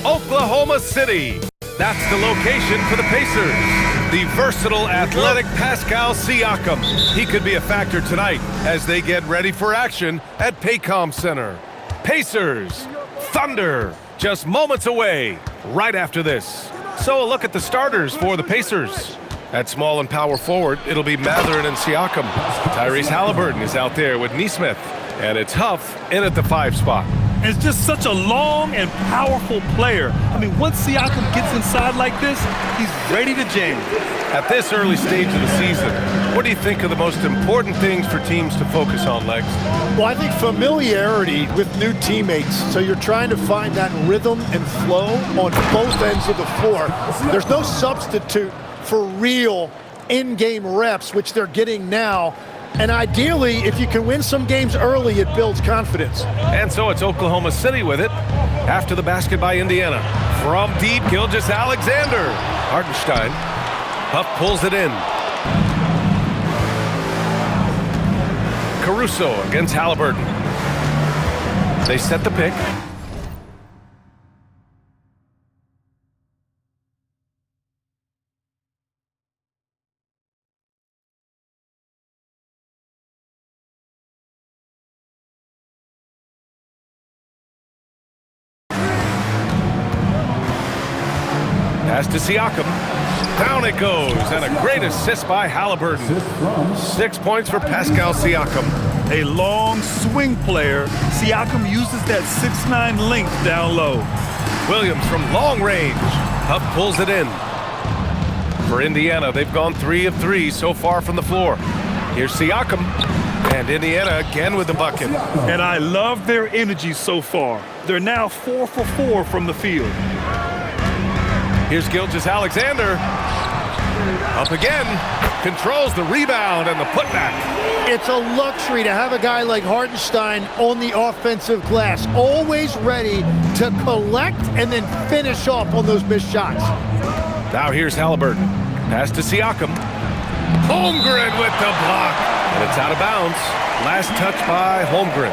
Oklahoma City. That's the location for the Pacers. The versatile, athletic Pascal Siakam. He could be a factor tonight as they get ready for action at Paycom Center. Pacers, Thunder, just moments away right after this. So a look at the starters for the Pacers. At small and power forward, it'll be Mathurin and Siakam. Tyrese Halliburton is out there with Nesmith. And it's Huff in at the 5 spot. It's just such a long and powerful player. I mean, once Siakam gets inside like this, he's ready to jam. At this early stage of the season, what do you think are the most important things for teams to focus on, Legs? Well, I think familiarity with new teammates. So you're trying to find that rhythm and flow on both ends of the floor. There's no substitute for real in-game reps, which they're getting now. And ideally, if you can win some games early, it builds confidence. And so it's Oklahoma City with it. After the basket by Indiana. From deep, Gilgeous-Alexander. Hartenstein. Huff pulls it in. Caruso against Halliburton. They set the pick. Pass to Siakam. Down it goes, and a great assist by Halliburton. 6 points for Pascal Siakam. A long swing player. Siakam uses that 6'9" length down low. Williams from long range. Huff pulls it in. For Indiana, they've gone 3 of 3 so far from the floor. Here's Siakam. And Indiana again with the bucket. And I love their energy so far. They're now 4 for 4 from the field. Here's Gilgeous-Alexander. Up again. Controls the rebound and the putback. It's a luxury to have a guy like Hartenstein on the offensive glass, always ready to collect and then finish off on those missed shots. Now here's Halliburton. Pass to Siakam. Holmgren with the block. And it's out of bounds. Last touch by Holmgren.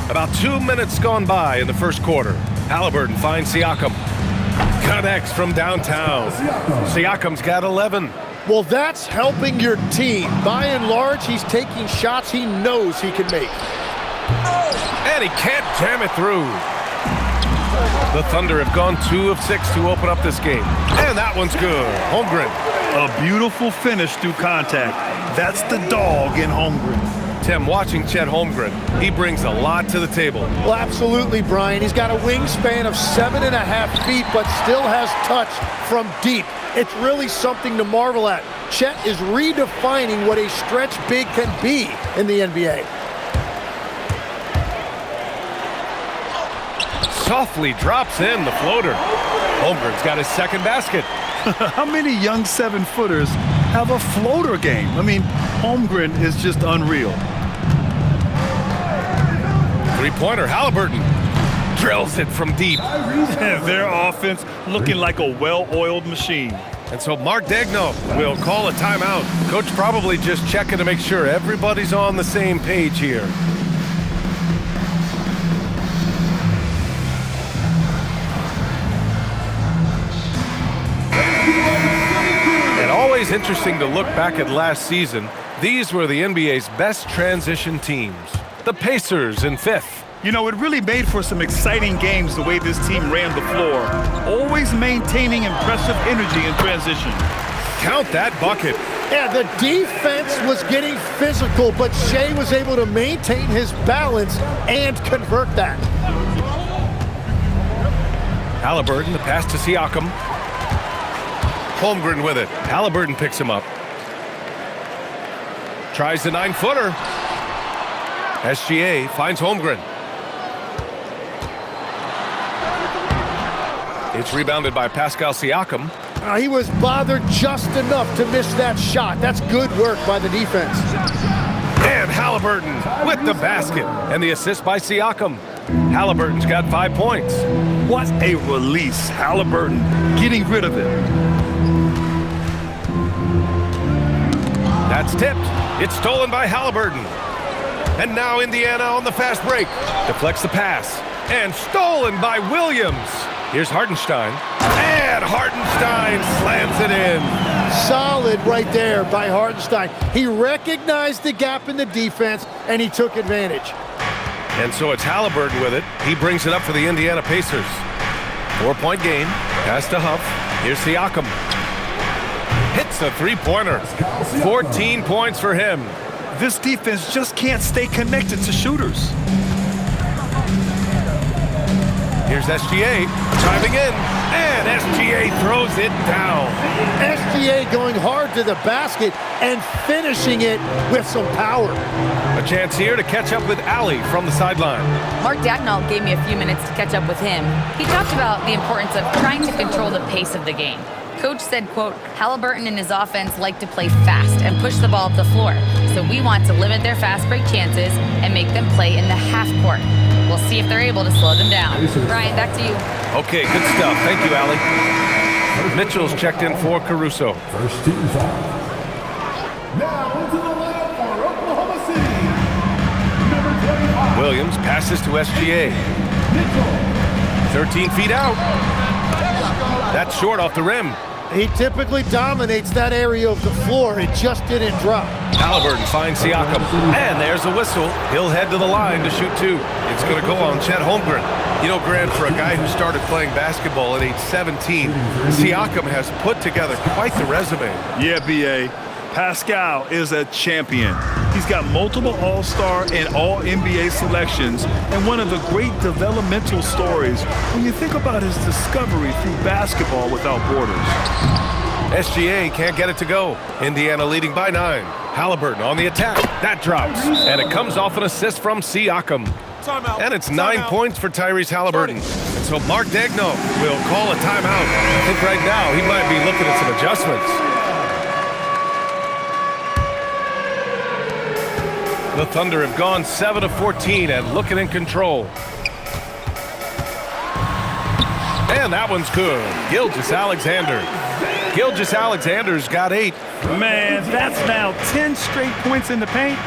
About 2 minutes gone by in the first quarter. Halliburton finds Siakam. Connects from downtown. Siakam's got 11. Well, that's helping your team. By and large, he's taking shots he knows he can make. And he can't jam it through. The Thunder have gone 2 of 6 to open up this game. And that one's good. Holmgren. A beautiful finish through contact. That's the dog in Holmgren. Tim, watching Chet Holmgren, he brings a lot to the table. Well, absolutely, Brian. He's got a wingspan of 7.5 feet, but still has touch from deep. It's really something to marvel at. Chet is redefining what a stretch big can be in the NBA. Softly drops in the floater. Holmgren's got his second basket. How many young 7-footers have a floater game? I mean, Holmgren is just unreal. Three-pointer, Halliburton drills it from deep. Their offense looking like a well-oiled machine. And so Mark Daigneault will call a timeout. Coach probably just checking to make sure everybody's on the same page here. And always interesting to look back at last season. These were the NBA's best transition teams. The Pacers in 5th. You know, it really made for some exciting games the way this team ran the floor. Always maintaining impressive energy in transition. Count that bucket. Yeah, the defense was getting physical, but Shea was able to maintain his balance and convert that. Halliburton, the pass to Siakam. Holmgren with it. Halliburton picks him up. Tries the 9-footer. SGA finds Holmgren. It's rebounded by Pascal Siakam. He was bothered just enough to miss that shot. That's good work by the defense. And Halliburton with the basket. And the assist by Siakam. Halliburton's got 5 points. What a release. Halliburton getting rid of it. That's tipped. It's stolen by Halliburton. And now Indiana on the fast break. Deflects the pass. And stolen by Williams. Here's Hartenstein. And Hartenstein slams it in. Solid right there by Hartenstein. He recognized the gap in the defense, and he took advantage. And so it's Halliburton with it. He brings it up for the Indiana Pacers. 4-point game. Pass to Huff. Here's Siakam. Hits a three-pointer. 14 points for him. This defense just can't stay connected to shooters. Here's SGA driving in, and SGA throws it down. SGA going hard to the basket and finishing it with some power. A chance here to catch up with Allie from the sideline. Mark Dagnall gave me a few minutes to catch up with him. He talked about the importance of trying to control the pace of the game. Coach said, quote, Halliburton and his offense like to play fast and push the ball up the floor. So we want to limit their fast break chances and make them play in the half court. We'll see if they're able to slow them down. Brian, back to you. Okay, good stuff. Thank you, Allie. Mitchell's checked in for Caruso. First team foul. Now into the lineup for Oklahoma City. Number 25. Williams passes to SGA. 13 feet out. That's short off the rim. He typically dominates that area of the floor. It just didn't drop. Halliburton finds Siakam. And there's a whistle. He'll head to the line to shoot two. It's going to go on Chet Holmgren. You know, Grant, for a guy who started playing basketball at age 17, Siakam has put together quite the resume. Yeah, B.A. Pascal is a champion. He's got multiple All-Star and All-NBA selections, and one of the great developmental stories when you think about his discovery through basketball without borders. SGA can't get it to go. Indiana leading by 9. Halliburton on the attack. That drops. And it comes off an assist from Siakam. And it's 9 points for Tyrese Halliburton. And so Mark Daigneault will call a timeout. I think right now he might be looking at some adjustments. The Thunder have gone 7 of 14 and looking in control. And that one's good. Gilgeous-Alexander. Gilgeous-Alexander's got 8. Man, that's now 10 straight points in the paint.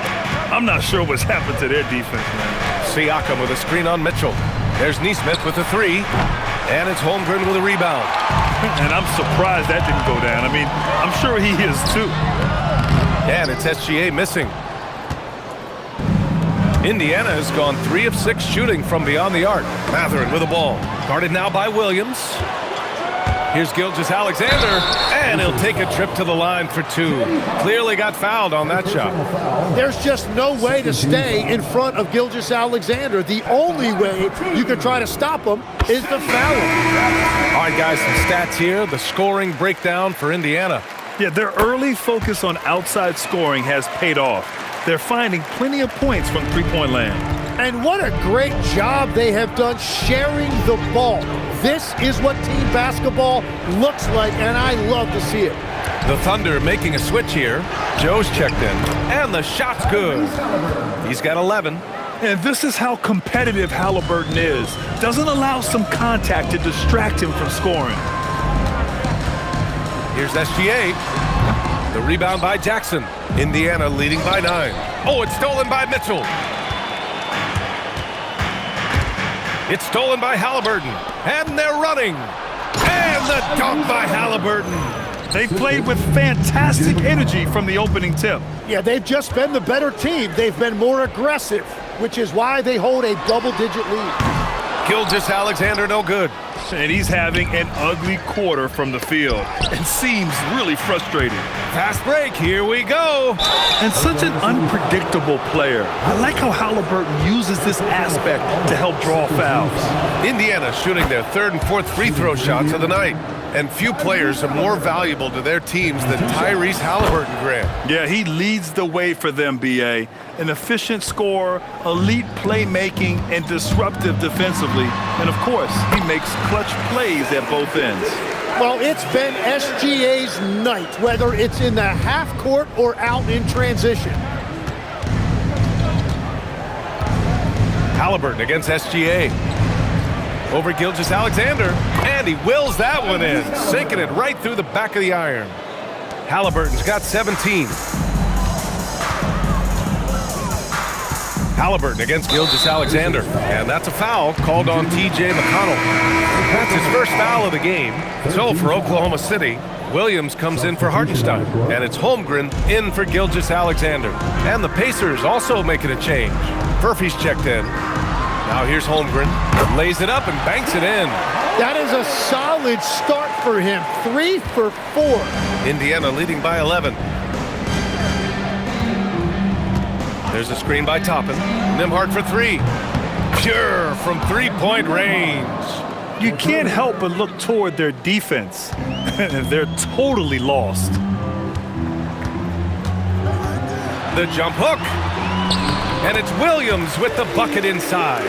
I'm not sure what's happened to their defense, man. Siakam with a screen on Mitchell. There's Nesmith with a 3. And it's Holmgren with a rebound. And I'm surprised that didn't go down. I mean, I'm sure he is too. And it's SGA missing. Indiana has gone 3 of 6 shooting from beyond the arc. Mathurin with the ball. Guarded now by Williams. Here's Gilgeous-Alexander, and he'll take a trip to the line for 2. Clearly got fouled on that shot. There's just no way to stay in front of Gilgeous-Alexander. The only way you can try to stop him is to foul him. All right, guys, some stats here. The scoring breakdown for Indiana. Yeah, their early focus on outside scoring has paid off. They're finding plenty of points from three-point land. And what a great job they have done sharing the ball. This is what team basketball looks like, and I love to see it. The Thunder making a switch here. Joe's checked in, and the shot's good. He's got 11. And this is how competitive Halliburton is. Doesn't allow some contact to distract him from scoring. Here's SGA. The rebound by Jackson. Indiana leading by 9. Oh, it's stolen by Mitchell. It's stolen by Halliburton. And they're running. And the dunk by Halliburton. They played with fantastic energy from the opening tip. Yeah, they've just been the better team. They've been more aggressive, which is why they hold a double-digit lead. Gilgeous-Alexander no good. And he's having an ugly quarter from the field and seems really frustrated. Fast break, here we go. And such an unpredictable player. I like how Halliburton uses this aspect to help draw fouls. Indiana shooting their 3rd and 4th free throw shots of the night. And few players are more valuable to their teams than Tyrese Halliburton, Grant. Yeah, he leads the way for them, B.A. An efficient scorer, elite playmaking, and disruptive defensively. And, of course, he makes clutch plays at both ends. Well, it's been SGA's night, whether it's in the half court or out in transition. Halliburton against SGA. Over Gilgeous-Alexander, and he wills that one in, sinking it right through the back of the iron. Halliburton's got 17. Halliburton against Gilgeous-Alexander. And that's a foul called on T.J. McConnell. That's his first foul of the game. So for Oklahoma City, Williams comes in for Hartenstein. And it's Holmgren in for Gilgeous-Alexander. And the Pacers also making a change. Furphy's checked in. Now here's Holmgren. Lays it up and banks it in. That is a solid start for him. 3 for 4. Indiana leading by 11. There's a screen by Toppin. Nembhard for 3. Pure from three-point range. You can't help but look toward their defense. They're totally lost. The jump hook. And it's Williams with the bucket inside.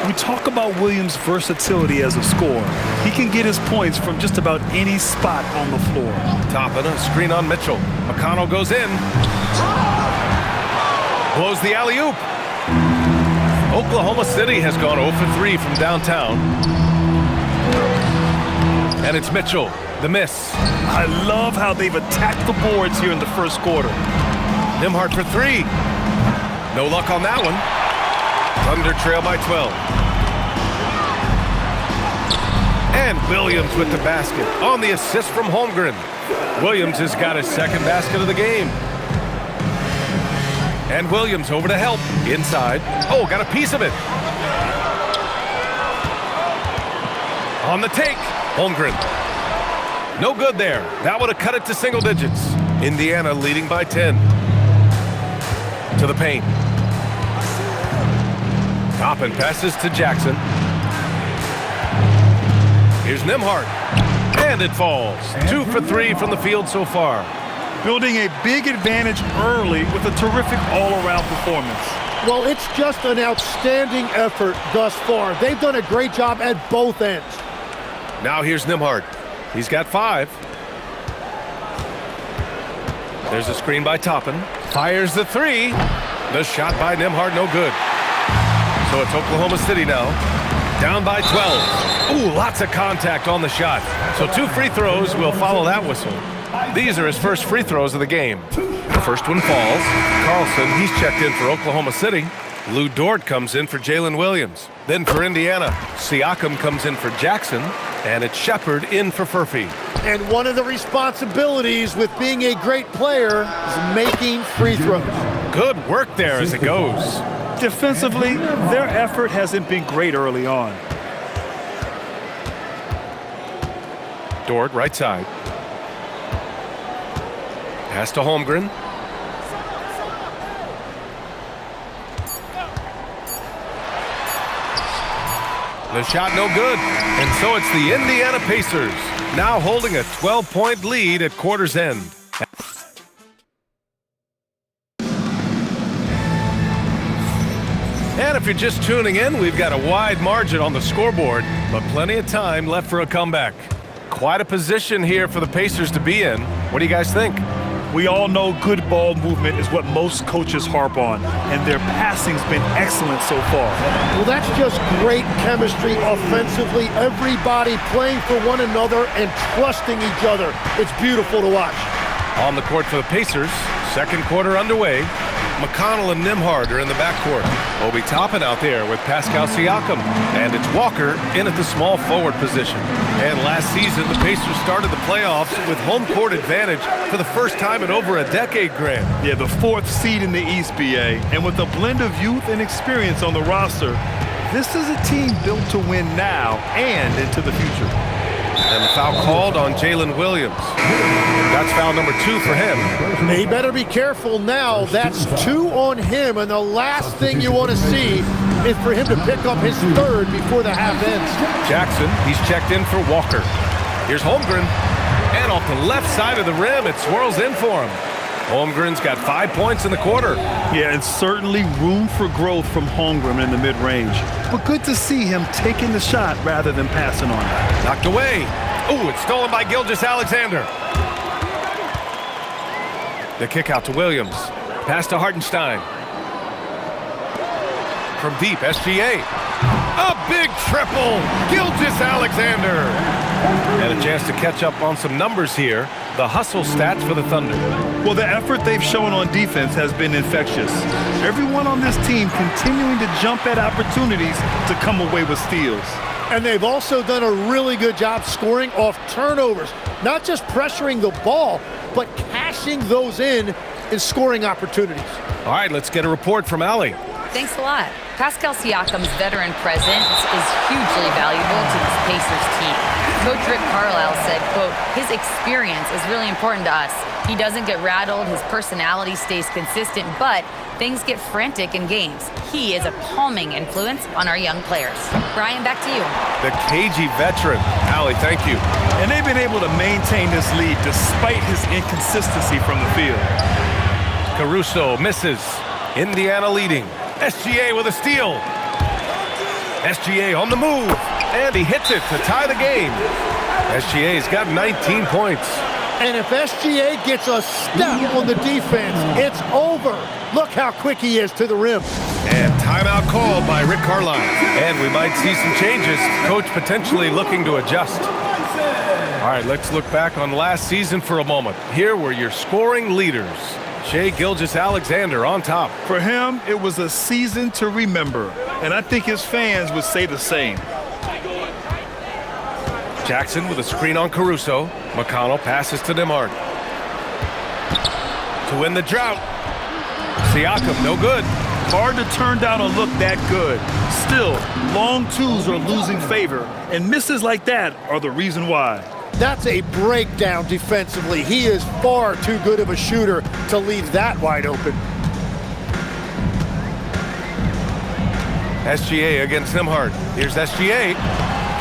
We talk about Williams' versatility as a scorer. He can get his points from just about any spot on the floor. Toppin, a screen on Mitchell. McConnell goes in. Blows the alley-oop. Oklahoma City has gone 0 for 3 from downtown. And it's Mitchell, the miss. I love how they've attacked the boards here in the first quarter. Nembhard for 3. No luck on that one. Thunder trail by 12. And Williams with the basket on the assist from Holmgren. Williams has got his second basket of the game. And Williams over to help. Inside. Oh, got a piece of it. On the take. Holmgren. No good there. That would have cut it to single digits. Indiana leading by 10. To the paint. Toppin passes to Jackson. Here's Nembhard. And it falls. 2 for 3 from the field so far. Building a big advantage early with a terrific all-around performance. Well, it's just an outstanding effort thus far. They've done a great job at both ends. Now here's Nembhard. He's got 5. There's a screen by Toppin. Fires the 3. The shot by Nembhard, no good. So it's Oklahoma City now. Down by 12. Ooh, lots of contact on the shot. So 2 free throws will follow that whistle. These are his first free throws of the game. The first one falls. Carlson, he's checked in for Oklahoma City. Lou Dort comes in for Jalen Williams. Then for Indiana, Siakam comes in for Jackson. And it's Shepard in for Furphy. And one of the responsibilities with being a great player is making free throws. Good work there as it goes. Defensively, their effort hasn't been great early on. Dort, right side. Pass to Holmgren. The shot no good. And so it's the Indiana Pacers, now holding a 12-point lead at quarter's end. And if you're just tuning in, we've got a wide margin on the scoreboard, but plenty of time left for a comeback. Quite a position here for the Pacers to be in. What do you guys think? We all know good ball movement is what most coaches harp on, and their passing's been excellent so far. Well, that's just great chemistry offensively. Everybody playing for one another and trusting each other. It's beautiful to watch. On the court for the Pacers, second quarter underway. McConnell and Nembhard are in the backcourt. Obi Toppin out there with Pascal Siakam. And it's Walker in at the small forward position. And last season, the Pacers started the playoffs with home court advantage for the first time in over a decade, Grant. Yeah, the 4th seed in the East, BA. And with a blend of youth and experience on the roster, this is a team built to win now and into the future. And the foul called on Jalen Williams. That's foul number 2 for him. He better be careful now. That's 2 on him, and the last thing you want to see is for him to pick up his 3rd before the half ends. Jackson, he's checked in for Walker. Here's Holmgren. And off the left side of the rim, it swirls in for him. Holmgren's got 5 points in the quarter. Yeah, and certainly room for growth from Holmgren in the mid-range. But good to see him taking the shot rather than passing on it. Knocked away. Ooh, it's stolen by Gilgeous-Alexander. The kick out to Williams. Pass to Hartenstein. From deep, SGA. A big triple. Gilgeous-Alexander. And a chance to catch up on some numbers here. the hustle stats for the Thunder. Well, the effort they've shown on defense has been infectious. Everyone on this team continuing to jump at opportunities to come away with steals. And they've also done a really good job scoring off turnovers. Not just pressuring the ball, but cashing those in scoring opportunities. All right, let's get a report from Allie. Thanks a lot. Pascal Siakam's veteran presence is hugely valuable to this Pacers team. Coach Rick Carlisle said, quote, his experience is really important to us. He doesn't get rattled, his personality stays consistent, but things get frantic in games. He is a calming influence on our young players. Brian, back to you. The cagey veteran. Allie, thank you. And they've been able to maintain this lead despite his inconsistency from the field. Caruso misses. Indiana leading. SGA with a steal. SGA on the move. And he hits it to tie the game. SGA's got 19 points. And if SGA gets a step on the defense, it's over. Look how quick he is to the rim. And timeout called by Rick Carlisle. And we might see some changes. Coach potentially looking to adjust. All right, let's look back on last season for a moment. Here were your scoring leaders. Shai Gilgeous-Alexander on top. For him, it was a season to remember, and I think his fans would say the same. Jackson with a screen on Caruso. McConnell passes to Nembhard. To win the drought. Siakam, no good. Hard to turn down a look that good. Still, long twos are losing favor, and misses like that are the reason why. That's a breakdown defensively. He is far too good of a shooter to leave that wide open. SGA against Nembhard. Here's SGA.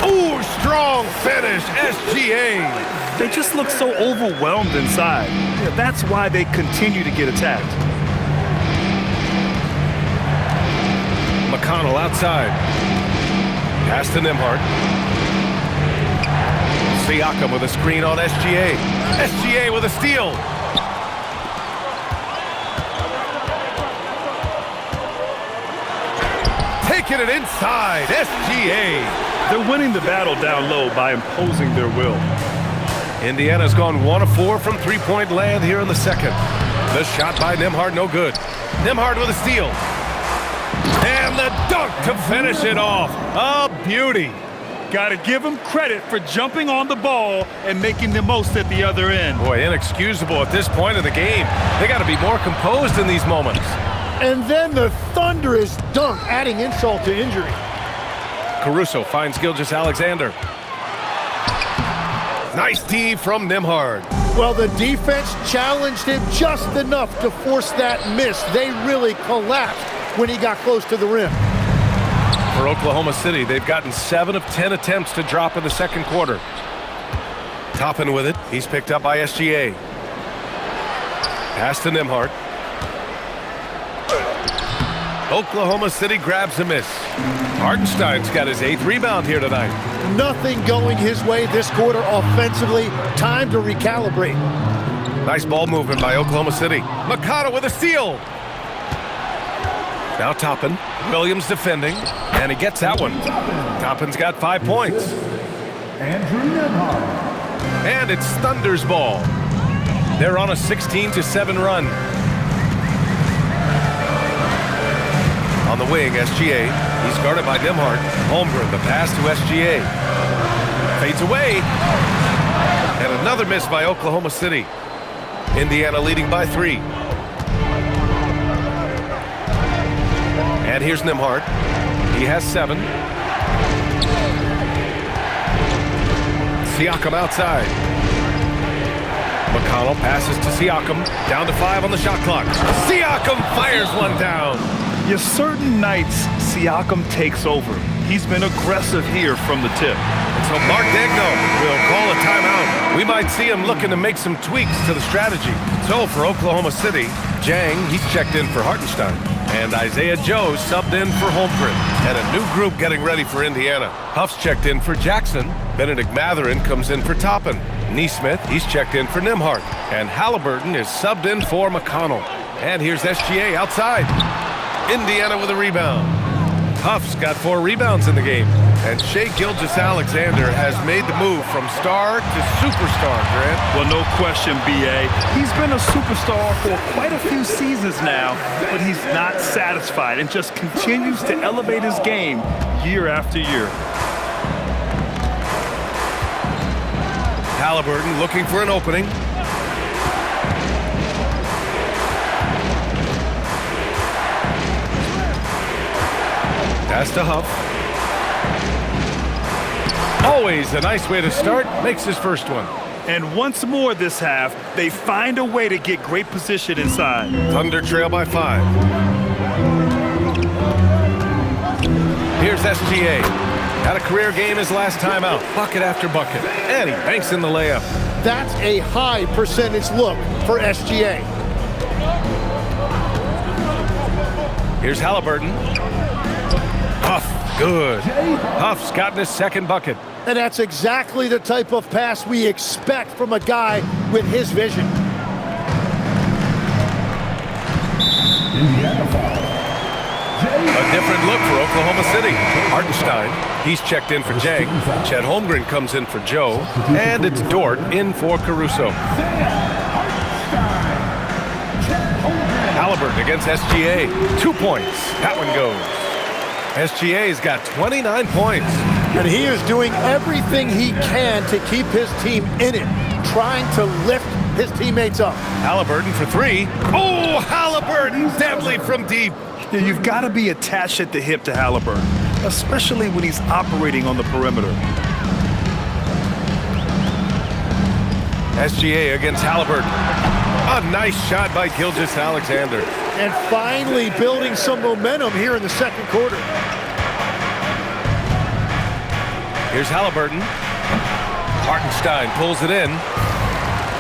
Ooh, strong finish, SGA. They just look so overwhelmed inside. Yeah, that's why they continue to get attacked. McConnell outside. Pass to Nembhard. Siakam with a screen on SGA. SGA with a steal. Taking it inside, SGA. They're winning the battle down low by imposing their will. Indiana's gone 1 of 4 from three-point land here in the second. The shot by Nembhard, no good. Nembhard with a steal. And the dunk to finish it off. A beauty. Got to give him credit for jumping on the ball and making the most at the other end. Boy, inexcusable at this point of the game. They got to be more composed in these moments. And then the thunderous dunk, adding insult to injury. Caruso finds Gilgeous-Alexander. Nice D from Nembhard. Well, the defense challenged him just enough to force that miss. They really collapsed when he got close to the rim. For Oklahoma City, they've gotten 7 of 10 attempts to drop in the second quarter. Toppin with it. He's picked up by SGA. Pass to Nembhard. Oklahoma City grabs a miss. Hartenstein's got his 8th rebound here tonight. Nothing going his way this quarter offensively. Time to recalibrate. Nice ball movement by Oklahoma City. McConnell with a steal. Now Toppin. Williams defending. And he gets that one. Toppin's got 5 points. Andrew Nembhard. And it's Thunder's ball. They're on a 16-7 run. On the wing, SGA. He's guarded by Nembhard. Holmgren, the pass to SGA. Fades away. And another miss by Oklahoma City. Indiana leading by 3. And here's Nembhard. He has 7. Siakam outside. McConnell passes to Siakam. Down to 5 on the shot clock. Siakam fires one down. Yes, certain nights, Siakam takes over. He's been aggressive here from the tip. So Mark Daigneault will call a timeout. We might see him looking to make some tweaks to the strategy. So for Oklahoma City, Jang, he's checked in for Hartenstein. And Isaiah Joe subbed in for Holmgren. And a new group getting ready for Indiana. Huff's checked in for Jackson. Benedict Mathurin comes in for Toppin. Nesmith, he's checked in for Nembhard. And Halliburton is subbed in for McConnell. And here's SGA outside. Indiana with a rebound. Huff's got 4 rebounds in the game. And Shai Gilgeous-Alexander has made the move from star to superstar, Grant. Well, no question, B.A. He's been a superstar for quite a few seasons now, but he's not satisfied and just continues to elevate his game year after year. Haliburton looking for an opening. Pass to Huff. Always a nice way to start. Makes his first one. And once more this half, they find a way to get great position inside. Thunder trail by 5. Here's SGA. Had a career game his last time out. Bucket after bucket. And he banks in the layup. That's a high percentage look for SGA. Here's Haliburton. Huff, good. Huff's gotten his second bucket. And that's exactly the type of pass we expect from a guy with his vision. A different look for Oklahoma City. Hartenstein, he's checked in for Jang. Chet Holmgren comes in for Joe. And it's Dort in for Caruso. Haliburton against SGA. 2 points. That one goes. SGA's got 29 points. And he is doing everything he can to keep his team in it, trying to lift his teammates up. Haliburton for 3. Oh, Haliburton, deadly from deep. Yeah, you've got to be attached at the hip to Haliburton, especially when he's operating on the perimeter. SGA against Haliburton. A nice shot by Gilgeous-Alexander. And finally building some momentum here in the second quarter. Here's Haliburton. Hartenstein pulls it in.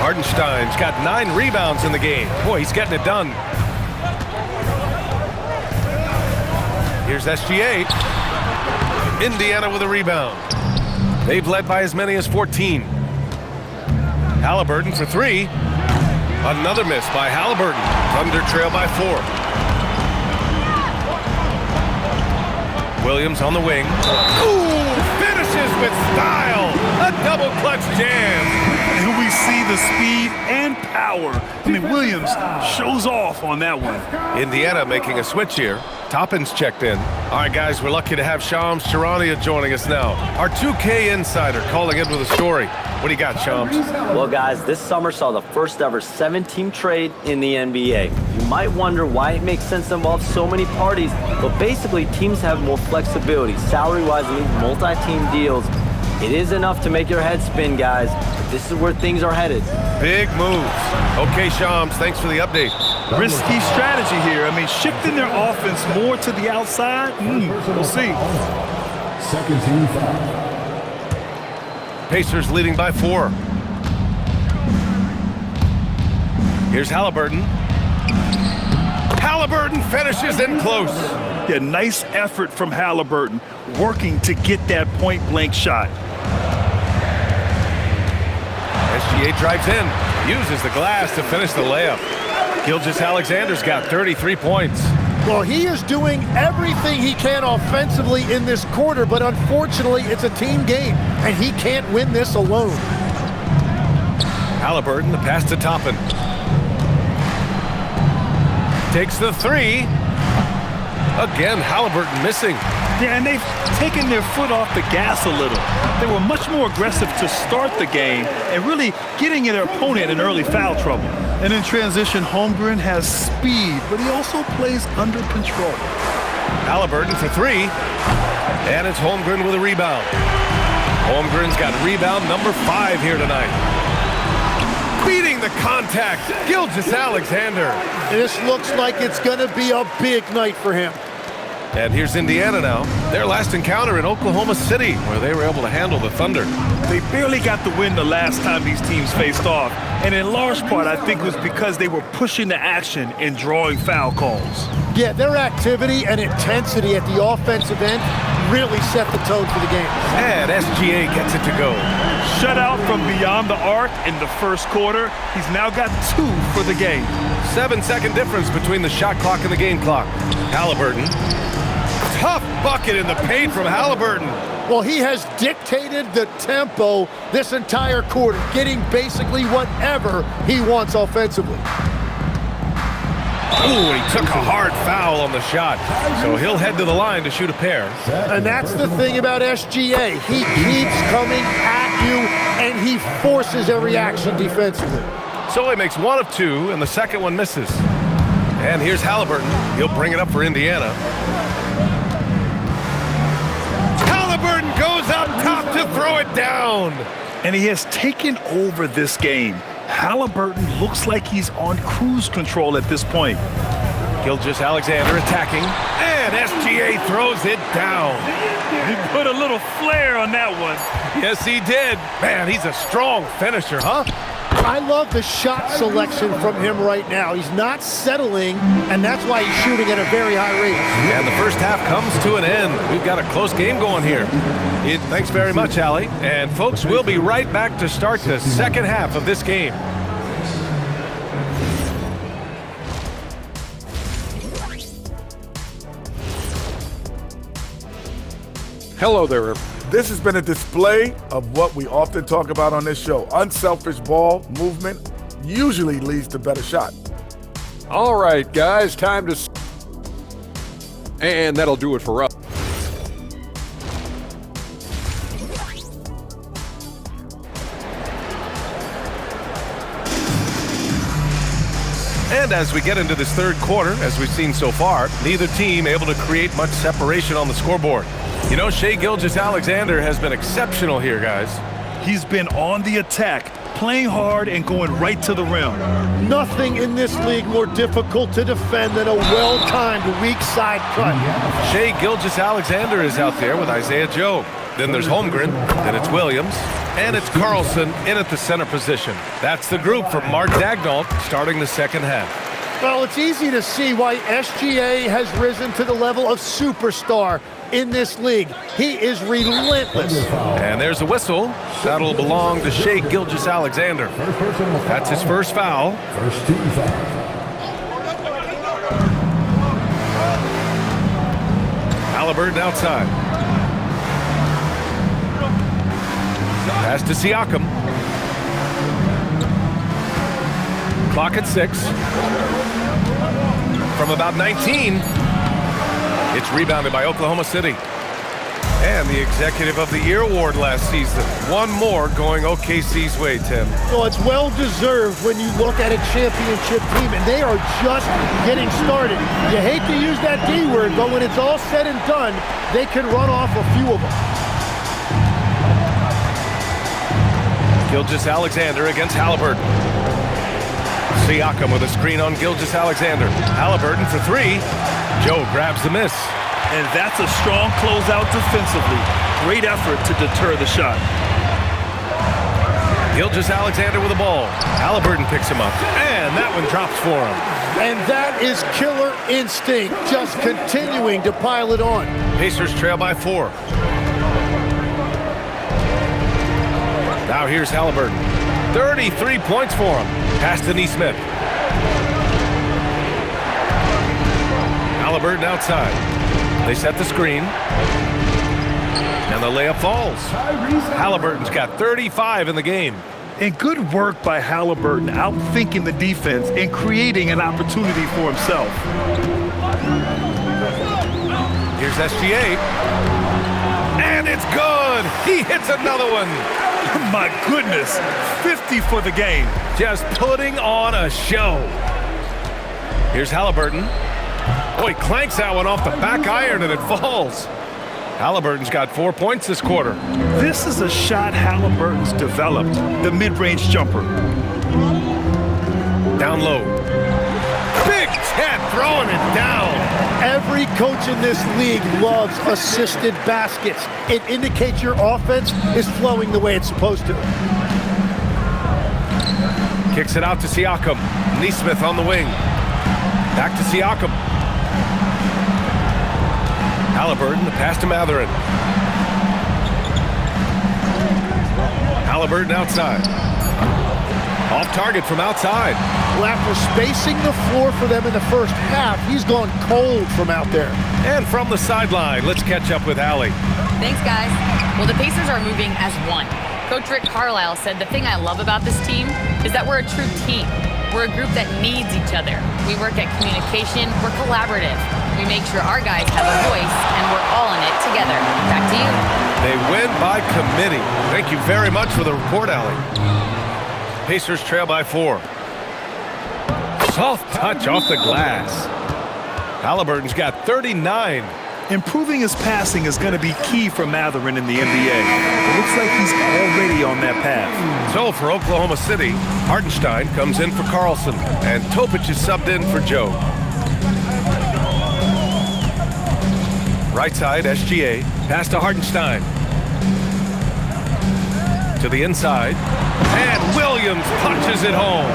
Hartenstein's got 9 rebounds in the game. Boy, he's getting it done. Here's SGA. Indiana with a rebound. They've led by as many as 14. Haliburton for 3. Another miss by Haliburton. Thunder trail by 4. Williams on the wing. Ooh, finishes with style. A double clutch jam. And we see the speed and power. I mean, Williams shows off on that one. Indiana making a switch here. Toppin's checked in. All right, guys, we're lucky to have Shams Charania joining us now. Our 2K insider calling in with a story. What do you got, Shams? Well, guys, this summer saw the first ever 7-team trade in the NBA. You might wonder why it makes sense to involve so many parties, but basically teams have more flexibility, salary-wise, and these multi-team deals. It is enough to make your head spin, guys. This is where things are headed. Big moves. Okay, Shams, thanks for the update. Risky strategy here. I mean, shifting their offense more to the outside, we'll see. Second team foul. Pacers leading by 4. Here's Haliburton. Haliburton finishes in close. Yeah, nice effort from Haliburton, working to get that point-blank shot. SGA drives in, uses the glass to finish the layup. Gilgeous-Alexander's got 33 points. Well, he is doing everything he can offensively in this quarter, but unfortunately, it's a team game, and he can't win this alone. Haliburton, the pass to Toppin. Takes the 3. Again, Haliburton missing. Yeah, and they've taken their foot off the gas a little. They were much more aggressive to start the game and really getting their opponent in early foul trouble. And in transition, Holmgren has speed, but he also plays under control. Haliburton for 3. And it's Holmgren with a rebound. Holmgren's got rebound number 5 here tonight. Beating the contact, Gilgeous-Alexander. This looks like it's going to be a big night for him. And here's Indiana now. Their last encounter in Oklahoma City, where they were able to handle the Thunder. They barely got the win the last time these teams faced off. And in large part, I think it was because they were pushing the action and drawing foul calls. Yeah, their activity and intensity at the offensive end really set the tone for the game. And SGA gets it to go. Shutout from beyond the arc in the first quarter. He's now got 2 for the game. 7-second difference between the shot clock and the game clock. Haliburton. Tough bucket in the paint from Haliburton. Well, he has dictated the tempo this entire quarter, getting basically whatever he wants offensively. Ooh, he took a hard foul on the shot, so he'll head to the line to shoot a pair. And that's the thing about SGA. He keeps coming at you, and he forces every action defensively. So he makes 1 of 2, and the second one misses. And here's Haliburton. He'll bring it up for Indiana. Haliburton goes up top to throw it down. And he has taken over this game. Haliburton looks like he's on cruise control at this point. Gilgeous-Alexander attacking, and SGA throws it down. He put a little flair on that one. Yes, he did. Man, he's a strong finisher, huh? I love the shot selection from him right now. He's not settling, and that's why he's shooting at a very high rate. And the first half comes to an end. We've got a close game going here. Thanks very much, Allie. And folks, we'll be right back to start the second half of this game. Hello there. This has been a display of what we often talk about on this show. Unselfish ball movement usually leads to better shot. All right, guys, time to... And that'll do it for us. And as we get into this third quarter, as we've seen so far, neither team able to create much separation on the scoreboard. You know, Shai Gilgeous-Alexander has been exceptional here, guys. He's been on the attack, playing hard and going right to the rim. Nothing in this league more difficult to defend than a well-timed weak side cut. Shai Gilgeous-Alexander is out there with Isaiah Joe. Then there's Holmgren, then it's Williams, and it's Carlson in at the center position. That's the group from Mark Daigneault starting the second half. Well, it's easy to see why SGA has risen to the level of superstar in this league. He is relentless. And there's a whistle. That'll belong to Shai Gilgeous-Alexander. That's his first foul. First team foul. Haliburton outside. Pass to Siakam. Clock at 6. From about 19. It's rebounded by Oklahoma City. And the Executive of the Year award last season. One more going OKC's way, Tim. Well, it's well-deserved when you look at a championship team, and they are just getting started. You hate to use that D word, but when it's all said and done, they can run off a few of them. Gilgeous-Alexander against Haliburton. Siakam with a screen on Gilgeous-Alexander. Haliburton for 3. Joe grabs the miss. And that's a strong closeout defensively. Great effort to deter the shot. Gilgeous-Alexander with the ball. Haliburton picks him up, and that one drops for him. And that is killer instinct, just continuing to pile it on. Pacers trail by 4. Now here's Haliburton. 33 points for him. Pass to Nesmith. Haliburton outside. They set the screen. And the layup falls. Haliburton's got 35 in the game. And good work by Haliburton, outthinking the defense and creating an opportunity for himself. Here's SGA. And it's good. He hits another one. My goodness, 50 for the game. Just putting on a show. Here's Haliburton. Oh, he clanks that one off the back iron and it falls. Haliburton's got 4 points this quarter. This is a shot Haliburton's developed, the mid-range jumper. Down low. Big Ted throwing it down. Every coach in this league loves assisted baskets. It indicates your offense is flowing the way it's supposed to. Kicks it out to Siakam. Nesmith on the wing. Back to Siakam. Haliburton, the pass to Mathurin. Haliburton outside. Off target from outside. Well, after spacing the floor for them in the first half, he's gone cold from out there. And from the sideline, let's catch up with Allie. Thanks, guys. Well, the Pacers are moving as one. Coach Rick Carlisle said the thing I love about this team is that we're a true team. We're a group that needs each other. We work at communication. We're collaborative. We make sure our guys have a voice, and we're all in it together. Back to you. They win by committee. Thank you very much for the report, Allie. Pacers trail by 4. Soft touch off the glass. Halliburton's got 39. Improving his passing is going to be key for Mathurin in the NBA. It looks like he's already on that path. So for Oklahoma City, Hartenstein comes in for Carlson, and Topic is subbed in for Joe. Right side, SGA. Pass to Hartenstein. To the inside. And Williams punches it home.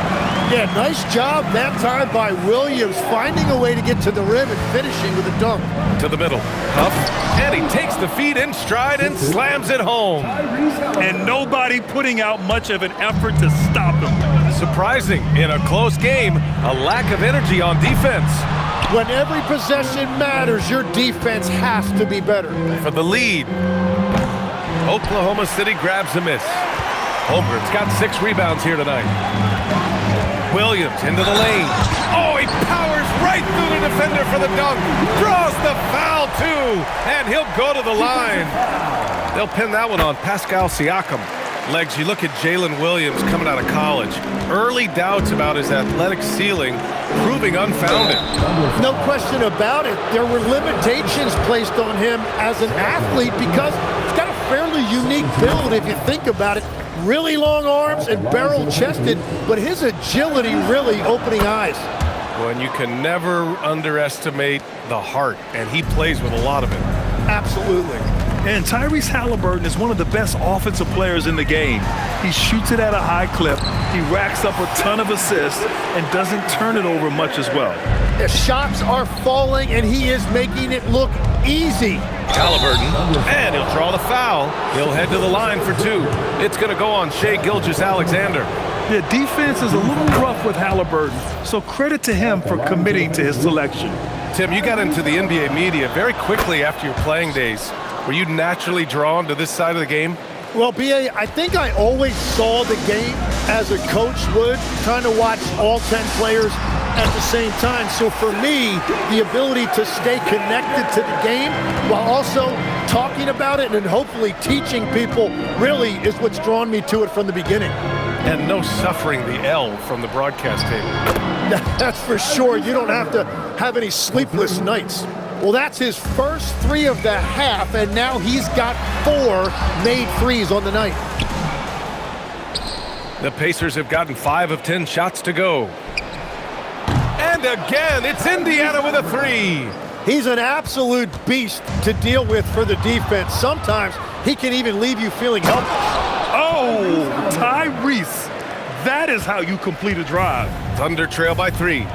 Yeah, nice job that time by Williams, finding a way to get to the rim and finishing with a dunk. To the middle. Huff. And he takes the feed in stride and slams it home. And nobody putting out much of an effort to stop him. Surprising, in a close game, a lack of energy on defense. When every possession matters, your defense has to be better. For the lead, Oklahoma City grabs a miss. Holmgren's got 6 rebounds here tonight. Williams into the lane. Oh, he powers right through the defender for the dunk. Draws the foul, too. And he'll go to the line. They'll pin that one on Pascal Siakam. Legs, you look at Jalen Williams coming out of college. Early doubts about his athletic ceiling proving unfounded. No question about it. There were limitations placed on him as an athlete because he's got a fairly unique build if you think about it. Really long arms and barrel-chested, but his agility really opening eyes. Well, and you can never underestimate the heart, and he plays with a lot of it. Absolutely. And Tyrese Halliburton is one of the best offensive players in the game. He shoots it at a high clip, he racks up a ton of assists, and doesn't turn it over much as well. The shots are falling, and he is making it look easy. Halliburton, and he'll draw the foul. He'll head to the line for 2. It's going to go on Shai Gilgeous-Alexander. The defense is a little rough with Halliburton, so credit to him for committing to his selection. Tim, you got into the NBA media very quickly after your playing days. Were you naturally drawn to this side of the game? Well, B.A., I think I always saw the game as a coach would, trying to watch all 10 players at the same time. So for me, the ability to stay connected to the game while also talking about it and hopefully teaching people really is what's drawn me to it from the beginning. And no suffering the L from the broadcast table. That's for sure. You don't have to have any sleepless nights. Well, that's his first 3 of the half, and now he's got 4 made threes on the night. The Pacers have gotten 5 of 10 shots to go. And again, it's Indiana with a 3. He's an absolute beast to deal with for the defense. Sometimes he can even leave you feeling helpless. Oh, Tyrese. That is how you complete a drive. Thunder trail by 3.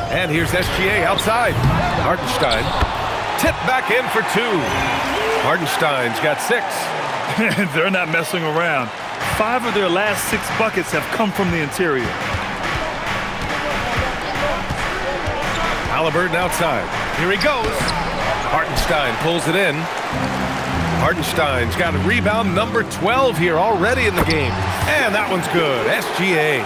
And here's SGA outside. Hartenstein tipped back in for 2. Hartenstein's got 6. They're not messing around. 5 of their last 6 buckets have come from the interior. Halliburton outside. Here he goes. Hartenstein pulls it in. Hartenstein's got a rebound number 12 here already in the game. And that one's good. SGA.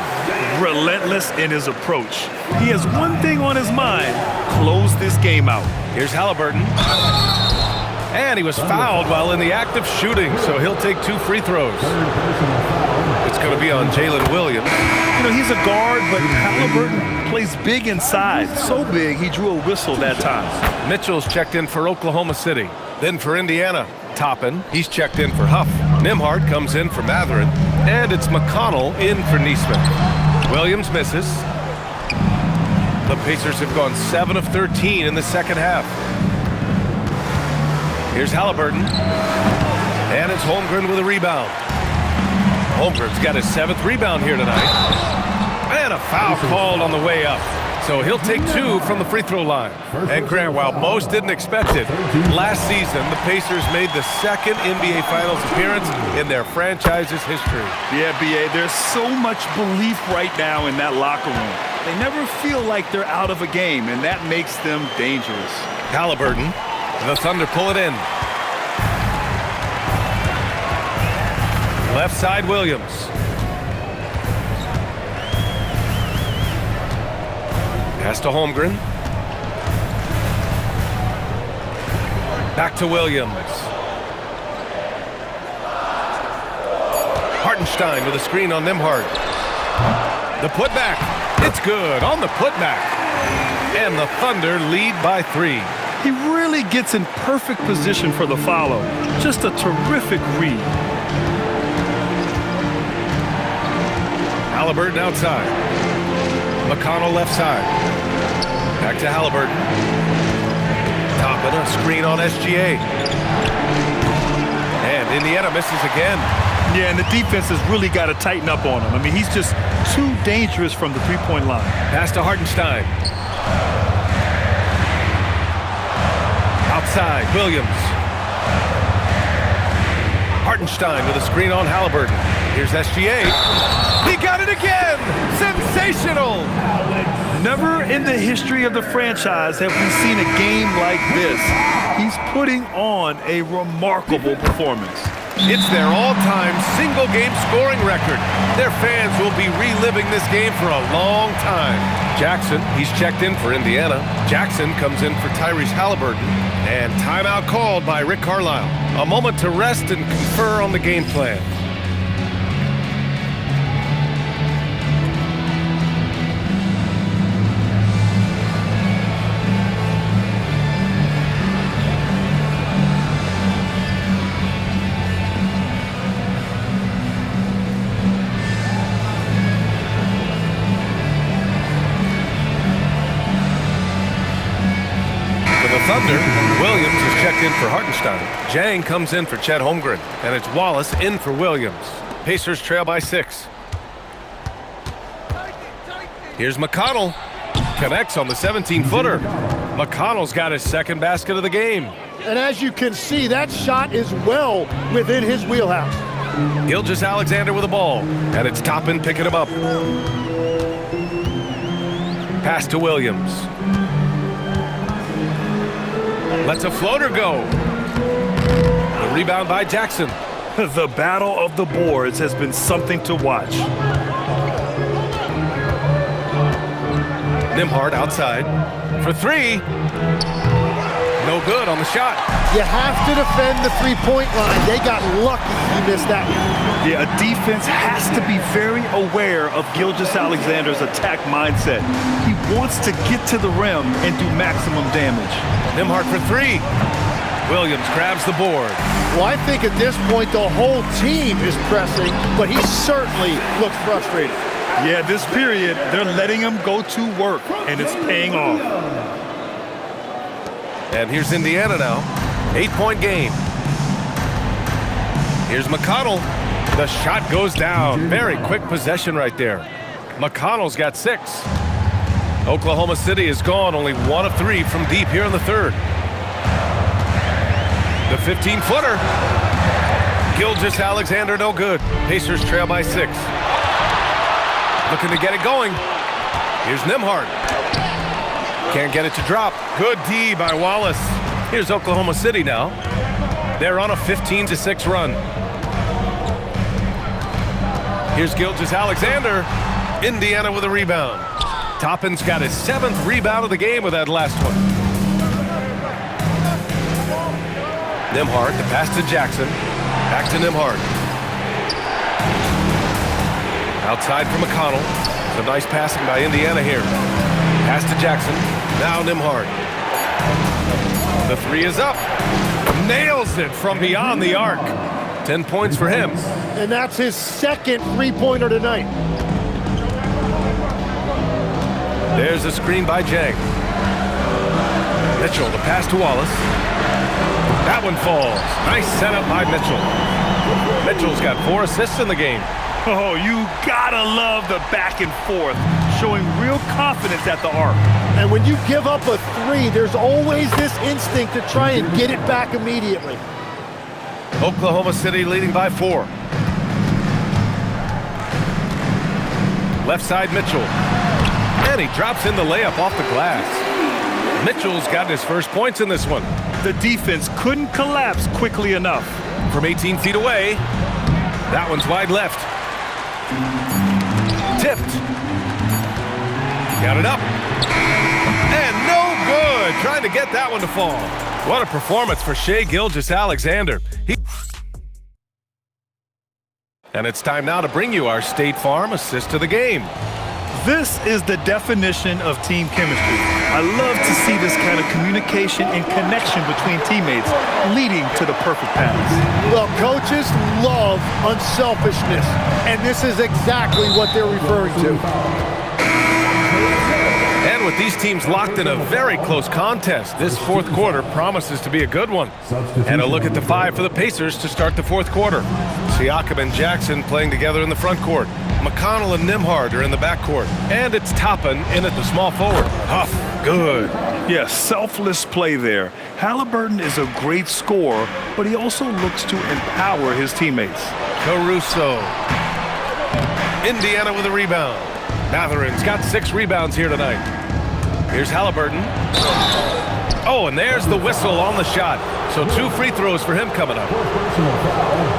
Relentless in his approach. He has one thing on his mind: close this game out. Here's Halliburton. And he was fouled while in the act of shooting, so he'll take 2 free throws. It's going to be on Jalen Williams. You know, he's a guard, but Halliburton plays big inside. So big, he drew a whistle that time. Mitchell's checked in for Oklahoma City. Then for Indiana, Toppin. He's checked in for Huff. Nembhard comes in for Mathurin. And it's McConnell in for Nesmith. Williams misses. The Pacers have gone 7 of 13 in the second half. Here's Halliburton. And it's Holmgren with a rebound. Holmgren's got his 7th rebound here tonight. And a foul called on the way up. So he'll take 2 from the free throw line. And Grant, while most didn't expect it, last season the Pacers made the second NBA Finals appearance in their franchise's history. Yeah, B.A., there's so much belief right now in that locker room. They never feel like they're out of a game, and that makes them dangerous. Halliburton, the Thunder pull it in. Left side, Williams. Pass to Holmgren. Back to Williams. Hartenstein with a screen on Nembhard. The putback. It's good on the putback. And the Thunder lead by 3. He really gets in perfect position for the follow. Just a terrific read. Halliburton outside. McConnell left side. Back to Halliburton. Toppin, a screen on SGA. And Indiana misses again. Yeah, and the defense has really got to tighten up on him. I mean, he's just too dangerous from the three-point line. Pass to Hartenstein. Outside, Williams. Hartenstein with a screen on Halliburton. Here's SGA. He got it again! Sensational! Never in the history of the franchise have we seen a game like this. He's putting on a remarkable performance. It's their all-time single-game scoring record. Their fans will be reliving this game for a long time. Jackson, he's checked in for Indiana. Jackson comes in for Tyrese Halliburton. And timeout called by Rick Carlisle. A moment to rest and confer on the game plan. Thunder, Williams is checked in for Hartenstein. Jang comes in for Chet Holmgren. And it's Wallace in for Williams. Pacers trail by 6. Here's McConnell. Connects on the 17-footer. McConnell's got his second basket of the game. And as you can see, that shot is well within his wheelhouse. Gilgeous-Alexander with the ball. And it's Toppin picking him up. Pass to Williams. Lets a floater go. The rebound by Jackson. The battle of the boards has been something to watch. Nembhard outside for 3. No good on the shot. You have to defend the three-point line. They got lucky he missed that one. Yeah, a defense has to be very aware of Gilgeous-Alexander's attack mindset. He wants to get to the rim and do maximum damage. Nembhard for 3. Williams grabs the board. Well, I think at this point the whole team is pressing, but he certainly looks frustrated. Yeah, this period, they're letting him go to work, and it's paying off. And here's Indiana now. 8-point game. Here's McConnell. The shot goes down. Very quick possession right there. McConnell's got 6. Oklahoma City is gone, only 1 of 3 from deep here in the third. The 15-footer. Gilgeous-Alexander no good. Pacers trail by 6. Looking to get it going. Here's Nembhard. Can't get it to drop. Good D by Wallace. Here's Oklahoma City now. They're on a 15-6 run. Here's Gilgeous-Alexander. Indiana with a rebound. Toppin's got his 7th rebound of the game with that last one. Nembhard, the pass to Jackson. Back to Nembhard. Outside for McConnell. Some nice passing by Indiana here. Pass to Jackson. Now Nembhard. The 3 is up. Nails it from beyond the arc. 10 points for him. And that's his 2nd three-pointer tonight. There's a screen by Jang. Mitchell, the pass to Wallace. That one falls. Nice setup by Mitchell. Mitchell's got 4 assists in the game. Oh, you gotta love the back and forth. showing real confidence at the arc. And when you give up a three, there's always this instinct to try and get it back immediately. Oklahoma City leading by 4. Left side Mitchell. And he drops in the layup off the glass. Mitchell's got his first points in this one. The defense couldn't collapse quickly enough. From 18 feet away, that one's wide left. Tipped. Got it up. And no good. Trying to get that one to fall. What a performance for Shai Gilgeous-Alexander. And it's time now to bring you our State Farm assist of the game. This is the definition of team chemistry. I love to see this kind of communication and connection between teammates leading to the perfect pass. Well, coaches love unselfishness, and this is exactly what they're referring to. And with these teams locked in a very close contest, this fourth quarter promises to be a good one. And a look at the 5 for the Pacers to start the fourth quarter. Siakam and Jackson playing together in the front court. McConnell and Nembhard are in the backcourt. And it's Toppin in at the small forward. Huff, good. Yes, selfless play there. Halliburton is a great scorer, but he also looks to empower his teammates. Caruso. Indiana with a rebound. Matherin's got 6 rebounds here tonight. Here's Halliburton. Oh, and there's the whistle on the shot. So 2 free throws for him coming up.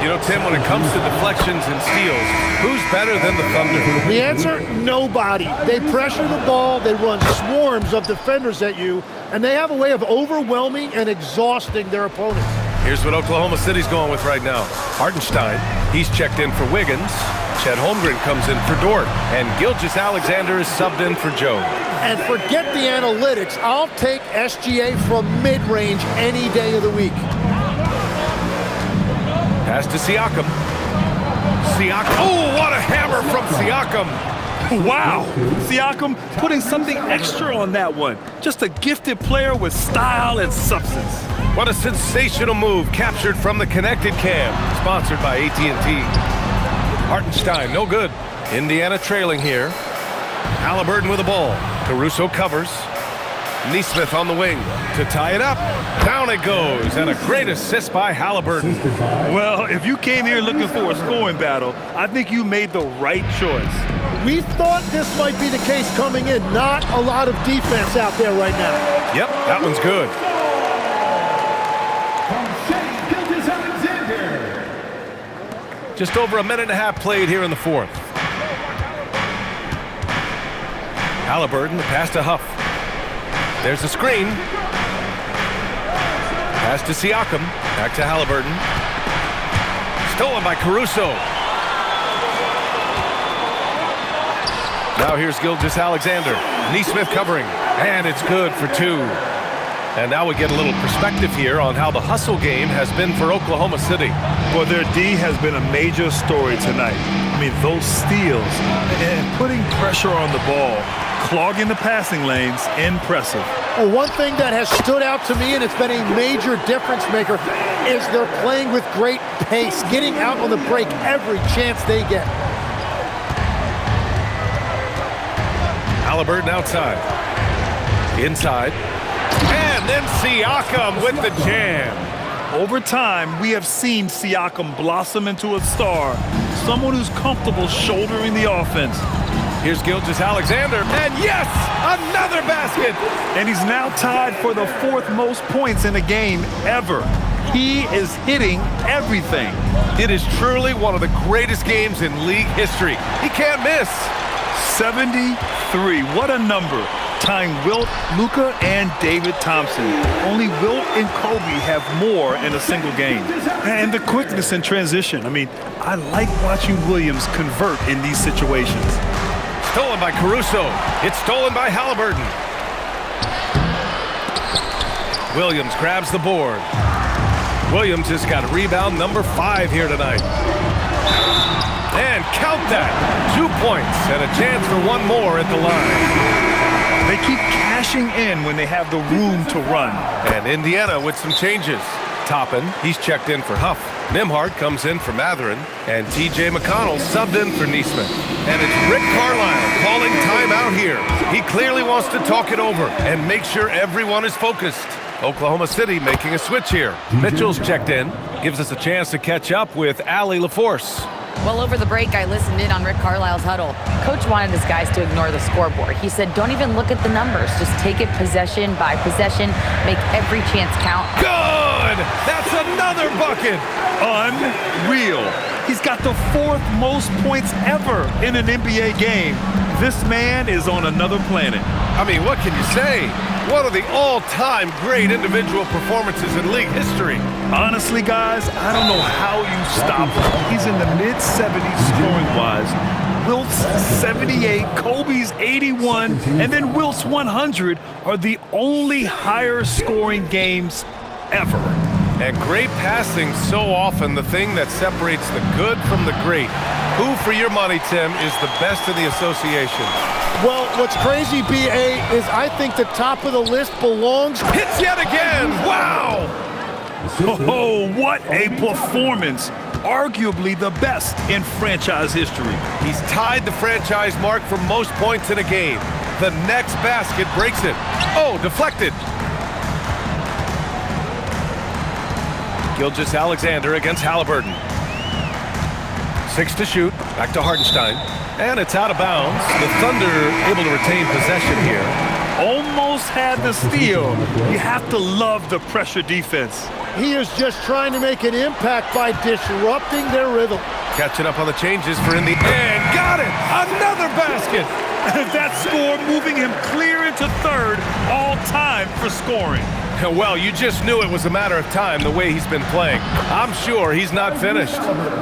You know, Tim, when it comes to deflections and steals, who's better than the Thunder? The answer, nobody. They pressure the ball, they run swarms of defenders at you, and they have a way of overwhelming and exhausting their opponents. Here's what Oklahoma City's going with right now. Hartenstein, he's checked in for Wiggins. Chet Holmgren comes in for Dort. And Gilgeous-Alexander is subbed in for Joe. And forget the analytics. I'll take SGA from mid-range any day of the week. Pass to Siakam. Siakam. Oh, what a hammer from Siakam. Wow! Siakam putting something extra on that one. Just a gifted player with style and substance. What a sensational move captured from the Connected Cam, sponsored by AT&T. Hartenstein, no good. Indiana trailing here. Halliburton with the ball. Caruso covers. Nesmith on the wing to tie it up. Down it goes, and a great assist by Halliburton. Well, if you came here looking for a scoring battle, I think you made the right choice. We thought this might be the case coming in. Not a lot of defense out there right now. Yep, that one's good. Just over a minute and a half played here in the fourth. Halliburton, the pass to Huff. There's the screen. Pass to Siakam. Back to Halliburton. Stolen by Caruso. Now here's Gilgeous-Alexander. Nesmith covering. And it's good for 2. And now we get a little perspective here on how the hustle game has been for Oklahoma City. Well, their D has been a major story tonight. I mean, those steals and putting pressure on the ball, clogging the passing lanes, impressive. Well, one thing that has stood out to me, and it's been a major difference maker, is they're playing with great pace, getting out on the break every chance they get. Halliburton outside. Inside. And then Siakam with the jam. Over time, we have seen Siakam blossom into a star, someone who's comfortable shouldering the offense. Here's Gilgeous-Alexander, and yes, another basket! And he's now tied for the 4th most points in a game ever. He is hitting everything. It is truly one of the greatest games in league history. He can't miss. 73, what a number. Tying Wilt, Luka, and David Thompson. Only Wilt and Kobe have more in a single game. And the quickness in transition. I mean, I like watching Williams convert in these situations. Stolen by Caruso. It's stolen by Halliburton. Williams grabs the board. Williams has got rebound number 5 here tonight. And count that. 2 points and a chance for one more at the line. They keep cashing in when they have the room to run. And Indiana with some changes. Toppin, he's checked in for Huff. Nimhart comes in for Matherin, and T.J. McConnell subbed in for Neesmith. And it's Rick Carlisle calling timeout here. He clearly wants to talk it over and make sure everyone is focused. Oklahoma City making a switch here. Mitchell's checked in, gives us a chance to catch up with Allie LaForce. Well, over the break, I listened in on Rick Carlisle's huddle. Coach wanted his guys to ignore the scoreboard. He said, don't even look at the numbers. Just take it possession by possession. Make every chance count. Good! That's another bucket! Unreal. He's got the 4th most points ever in an NBA game. This man is on another planet. I mean, what can you say? One of the all-time great individual performances in league history. Honestly, guys, I don't know how you stop him. He's in the mid-70s scoring-wise. Wilt's 78, Kobe's 81, and then Wilt's 100 are the only higher-scoring games ever. And great passing, so often the thing that separates the good from the great. Who, for your money, Tim, is the best in the association? Well, what's crazy, B.A., is I think the top of the list belongs. Hits yet again! Wow! Oh, what a performance. Arguably the best in franchise history. He's tied the franchise mark for most points in a game. The next basket breaks it. Oh, deflected. Gilgeous-Alexander against Halliburton. 6 to shoot. Back to Hartenstein. And it's out of bounds. The Thunder able to retain possession here. Almost had the steal. You have to love the pressure defense. He is just trying to make an impact by disrupting their rhythm. Catching up on the changes for Indy. And got it! Another basket! That score moving him clear into 3rd all time for scoring. Well, you just knew it was a matter of time the way he's been playing. I'm sure he's not finished.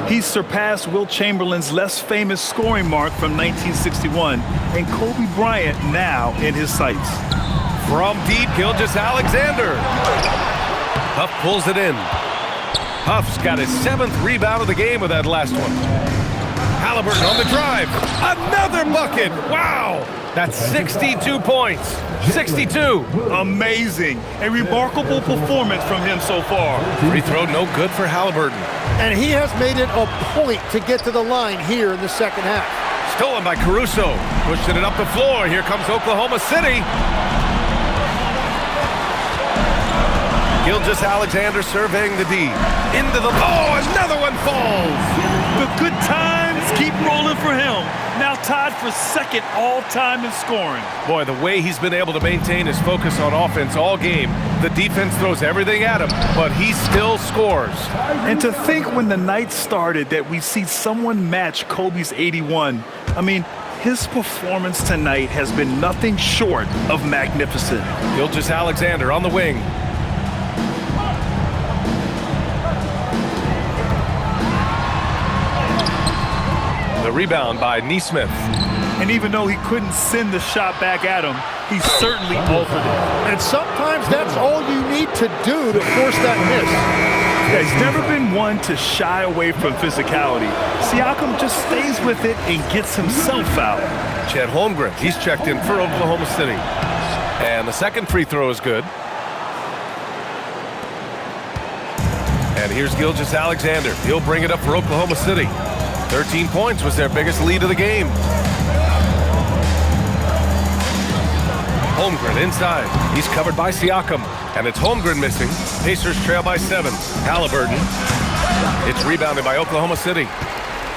He's surpassed Wilt Chamberlain's less famous scoring mark from 1961 and Kobe Bryant now in his sights. From deep, Gilgeous-Alexander. Huff pulls it in. Huff's got his 7th rebound of the game with that last one. Halliburton on the drive. Another bucket. Wow. That's 62 points. 62. Amazing. A remarkable performance from him so far. Free throw no good for Halliburton. And he has made it a point to get to the line here in the second half. Stolen by Caruso. Pushing it up the floor. Here comes Oklahoma City. Gilgeous-Alexander surveying the D. Into the... Oh, another one falls. The good times keep rolling for him. Now tied for 2nd all-time in scoring. Boy, the way he's been able to maintain his focus on offense all game. The defense throws everything at him, but he still scores. And to think when the night started that we see someone match Kobe's 81. I mean, his performance tonight has been nothing short of magnificent. Gilgeous-Alexander on the wing. The rebound by Neesmith. And even though he couldn't send the shot back at him, he certainly altered it. And sometimes that's all you need to do to force that miss. He's never been one to shy away from physicality. Siakam just stays with it and gets himself out. Chet Holmgren, he's checked in for Oklahoma City. And the 2nd free throw is good. And here's Gilgeous-Alexander. He'll bring it up for Oklahoma City. 13 points was their biggest lead of the game. Holmgren inside. He's covered by Siakam. And it's Holmgren missing. Pacers trail by 7. Halliburton. It's rebounded by Oklahoma City.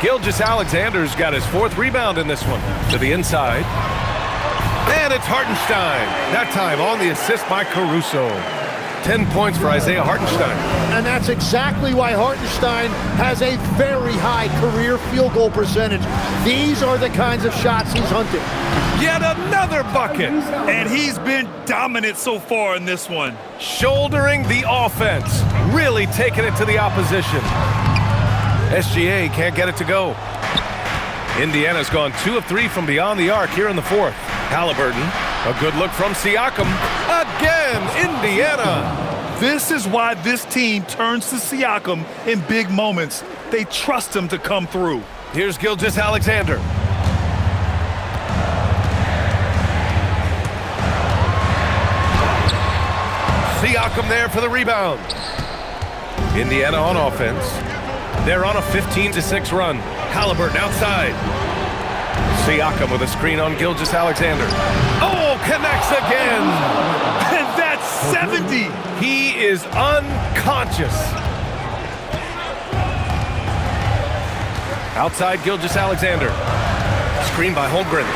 Gilgeous-Alexander's got his 4th rebound in this one. To the inside. And it's Hartenstein. That time on the assist by Caruso. 10 points for Isaiah Hartenstein. And that's exactly why Hartenstein has a very high career field goal percentage. These are the kinds of shots he's hunting. Yet another bucket. And he's been dominant so far in this one. Shouldering the offense. Really taking it to the opposition. SGA can't get it to go. Indiana's gone 2 of 3 from beyond the arc here in the 4th. Halliburton. A good look from Siakam. Again, Indiana. This is why this team turns to Siakam in big moments. They trust him to come through. Here's Gilgeous-Alexander. Siakam there for the rebound. Indiana on offense. They're on a 15-6 run. Halliburton outside. Siakam with a screen on Gilgeous-Alexander. Oh, connects again. And that's 70. He is unconscious. Outside Gilgeous-Alexander. Screen by Holmgren.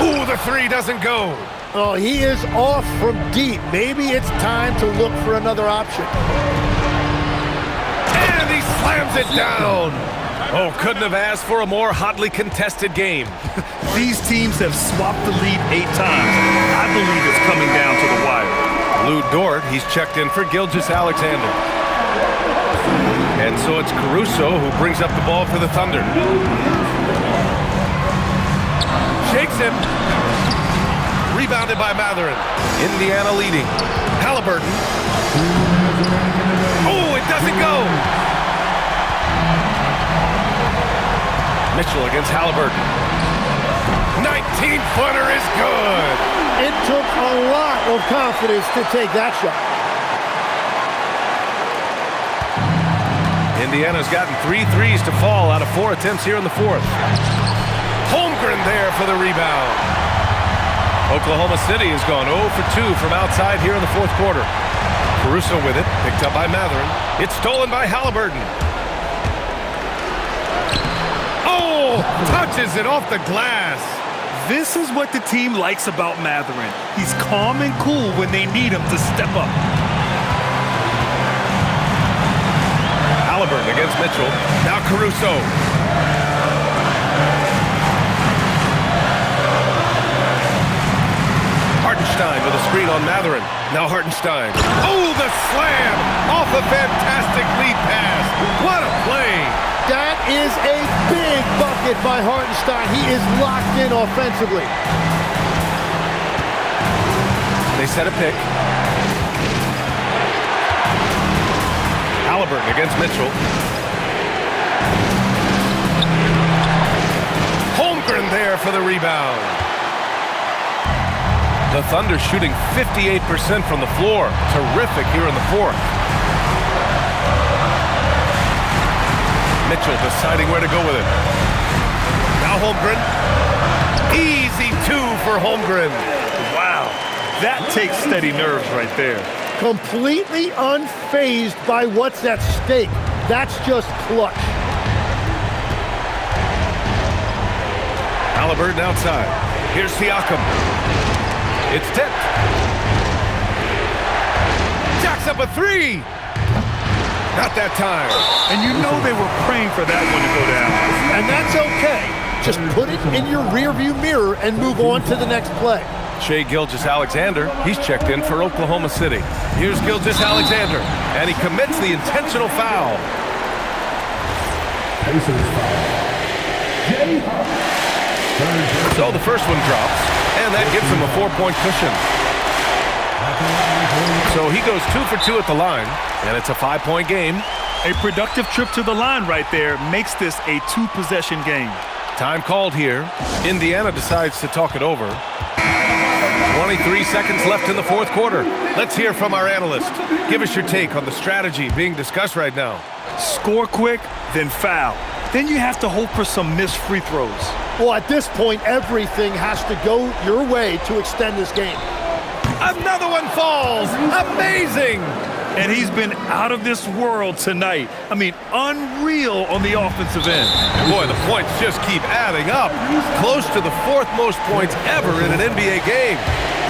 Ooh, the three doesn't go. Oh, he is off from deep. Maybe it's time to look for another option. And he slams it down. Oh, couldn't have asked for a more hotly contested game. These teams have swapped the lead 8 times. I believe it's coming down to the wire. Lou Dort, he's checked in for Gilgeous-Alexander. And so it's Caruso who brings up the ball for the Thunder. Shakes him. Rebounded by Mathurin. Indiana leading. Halliburton. Oh, it doesn't go. Mitchell against Halliburton. 19-footer is good. It took a lot of confidence to take that shot. Indiana's gotten 3 threes to fall out of 4 attempts here in the fourth. Holmgren there for the rebound. Oklahoma City has gone 0 for 2 from outside here in the fourth quarter. Caruso with it, picked up by Mathurin. It's stolen by Halliburton. Oh, touches it off the glass. This is what the team likes about Mathurin. He's calm and cool when they need him to step up. Halliburton against Mitchell. Now Caruso. Hartenstein with a screen on Mathurin. Now Hartenstein. Oh, the slam off a fantastic lead pass. What a play. That is a big bucket by Hartenstein. He is locked in offensively. They set a pick. Halliburton against Mitchell. Holmgren there for the rebound. The Thunder shooting 58% from the floor. Terrific here in the fourth. Mitchell deciding where to go with it. Now Holmgren. Easy 2 for Holmgren. Wow, that takes steady nerves right there. Completely unfazed by what's at stake. That's just clutch. Halliburton outside. Here's Siakam. It's tipped. Jacks up a 3. Not that time. And you know they were praying for that one to go down. And that's okay. Just put it in your rearview mirror and move on to the next play. Shai Gilgeous-Alexander, he's checked in for Oklahoma City. Here's Gilgeous-Alexander, and he commits the intentional foul. So the first one drops, and that gives him a 4-point cushion. So he goes 2 for 2 at the line, and it's a 5-point game. A productive trip to the line right there makes this a 2-possession game. Time called here. Indiana decides to talk it over. 23 seconds left in the fourth quarter. Let's hear from our analyst. Give us your take on the strategy being discussed right now. Score quick, then foul. Then you have to hope for some missed free throws. Well, at this point, everything has to go your way to extend this game. Another one falls. Amazing. And he's been out of this world tonight. I mean, unreal on the offensive end. Boy, the points just keep adding up. Close to the 4th most points ever in an NBA game.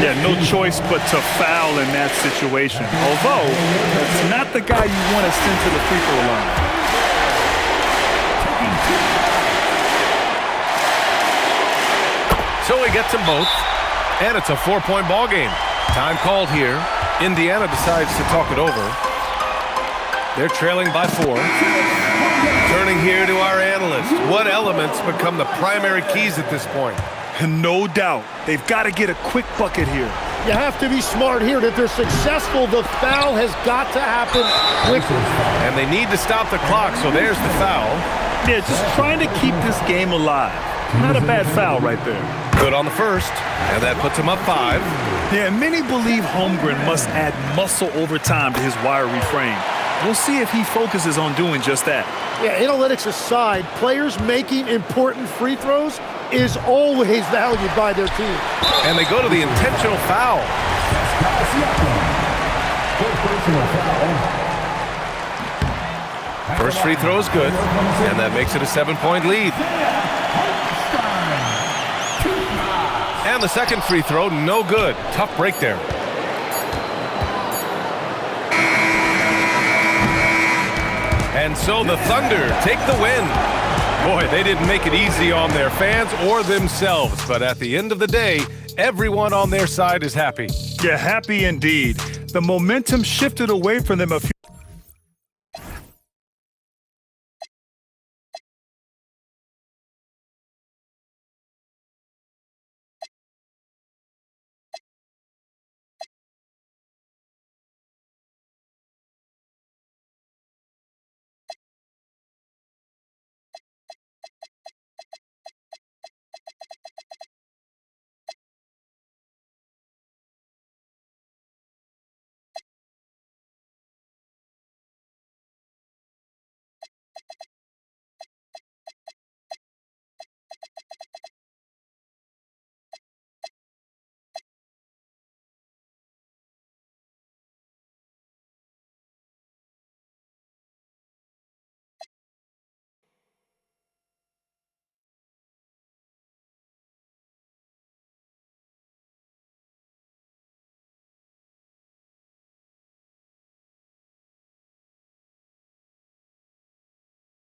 Yeah, no choice but to foul in that situation. Although, that's not the guy you want to send to the free throw line. So he gets them both, and it's a 4-point ball game. Time called here. Indiana decides to talk it over. They're trailing by 4. Turning here to our analyst. What elements become the primary keys at this point? No doubt. They've got to get a quick bucket here. You have to be smart here. If they're successful, the foul has got to happen quickly. And they need to stop the clock, so there's the foul. Yeah, just trying to keep this game alive. Not a bad foul right there. Good on the first, and that puts him up 5. Yeah, many believe Holmgren must add muscle over time to his wiry frame. We'll see if he focuses on doing just that. Yeah, analytics aside, players making important free throws is always valued by their team. And they go to the intentional foul. First free throw is good, and that makes it a 7-point lead. And the second free throw, no good. Tough break there. And so the Thunder take the win. Boy, they didn't make it easy on their fans or themselves, but at the end of the day, everyone on their side is happy. Yeah, happy indeed. The momentum shifted away from them a few